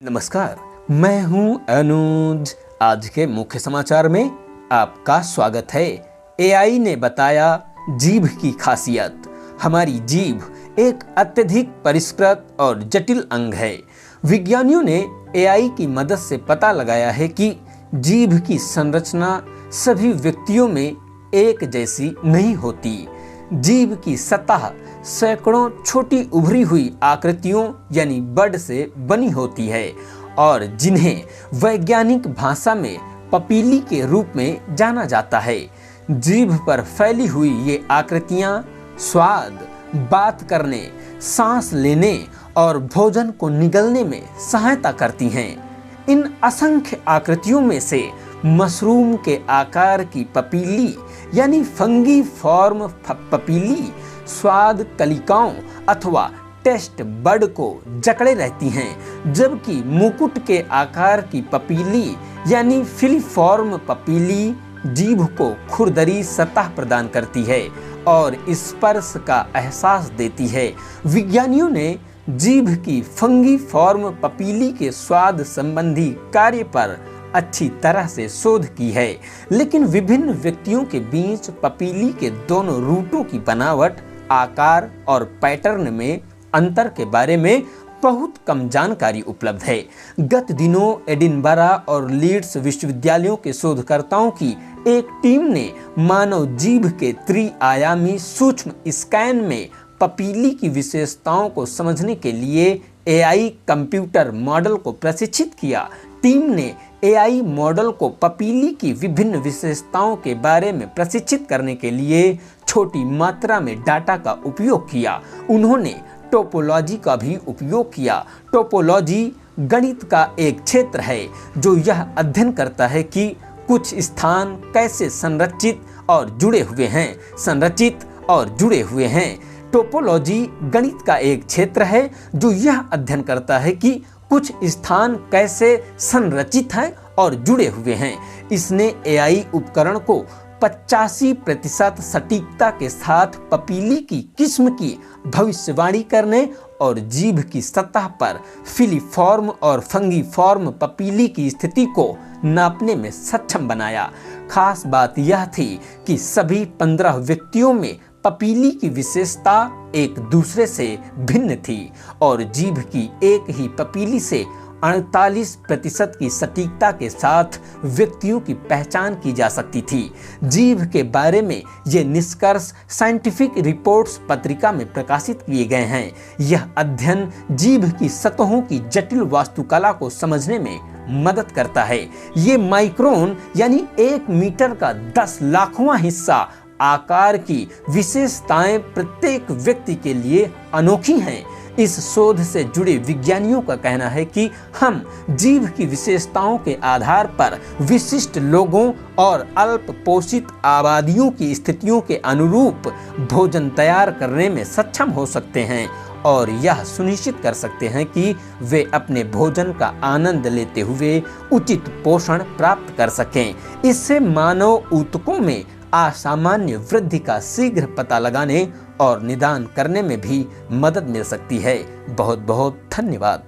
नमस्कार, मैं हूं अनुज। आज के मुख्य समाचार में आपका स्वागत है। एआई ने बताया जीभ की खासियत। हमारी जीभ एक अत्यधिक परिष्कृत और जटिल अंग है। विज्ञानियों ने एआई की मदद से पता लगाया है कि जीभ की संरचना सभी व्यक्तियों में एक जैसी नहीं होती। जीभ की सतह सैकड़ों छोटी उभरी हुई आकृतियों यानी बड से बनी होती है और जिन्हें वैज्ञानिक भाषा में पपीली के रूप में जाना जाता है। जीभ पर फैली हुई ये आकृतियां स्वाद, बात करने, सांस लेने और भोजन को निगलने में सहायता करती हैं। इन असंख्य आकृतियों में से मशरूम के आकार की पपीली यानी फंगी फॉर्म पपीली स्वाद कलिकाओं अथवा टेस्ट बड को जकड़े रहती हैं, जबकि मुकुट के आकार की पपीली यानी फिलीफॉर्म पपीली जीभ को खुरदरी सतह प्रदान करती है और स्पर्श का एहसास देती है। विज्ञानियों ने जीभ की फंगी फॉर्म पपीली के स्वाद संबंधी कार्य पर अच्छी तरह से शोध की है, लेकिन विभिन्न व्यक्तियों के बीच पपीली के दोनों रूटों की बनावट, आकार और पैटर्न में अंतर के बारे में बहुत कम जानकारी उपलब्ध है। गत दिनों एडिनबरा और लीड्स विश्वविद्यालयों के शोधकर्ताओं की एक टीम ने मानव जीभ के त्रि-आयामी सूक्ष्म स्कैन में पपीली की विशेषताओं को समझने के लिए एआई कंप्यूटर मॉडल को प्रशिक्षित किया। टीम ने एआई मॉडल को पपीली की विभिन्न विशेषताओं के बारे में प्रशिक्षित करने के लिए छोटी मात्रा में डाटा का उपयोग किया। उन्होंने टोपोलॉजी का भी उपयोग किया। टोपोलॉजी गणित का एक क्षेत्र है जो यह अध्ययन करता है कि कुछ स्थान कैसे संरचित और जुड़े हुए हैं। टोपोलॉजी गणित का एक क्षेत्र है जो यह अध्ययन करता है कि कुछ स्थान कैसे संरचित हैं और जुड़े हुए हैं। इसने एआई उपकरण को 85% सटीकता के साथ पपीली की किस्म की भविष्यवाणी करने और जीभ की सतह पर फिलीफॉर्म और फंगीफॉर्म पपीली की स्थिति को नापने में सक्षम बनाया। खास बात यह थी कि सभी 15 व्यक्तियों में पपीली की विशेषता एक दूसरे से भिन्न थी और जीभ की एक ही पपीली से 48% की सटीकता के साथ व्यक्तियों की पहचान की जा सकती थी। जीभ के बारे में ये निष्कर्ष साइंटिफिक रिपोर्ट्स पत्रिका में प्रकाशित किए गए हैं। यह अध्ययन जीभ की सतहों की जटिल वास्तुकला को समझने में मदद करता है। ये माइक्रोन यानी 1 मीटर का 10 लाखवां हिस्सा आकार की विशेषताएं प्रत्येक व्यक्ति के लिए अनोखी हैं। इस शोध से जुड़े विज्ञानियों का कहना है कि हम जीभ की विशेषताओं के आधार पर विशिष्ट लोगों और अल्प पोषित आबादियों की स्थितियों के अनुरूप भोजन तैयार करने में सक्षम हो सकते हैं और यह सुनिश्चित कर सकते हैं कि वे अपने भोजन का आनंद लेते हुए उचित पोषण प्राप्त कर सकें। इससे मानव ऊतकों में असामान्य वृद्धि का शीघ्र पता लगाने और निदान करने में भी मदद मिल सकती है। बहुत बहुत धन्यवाद।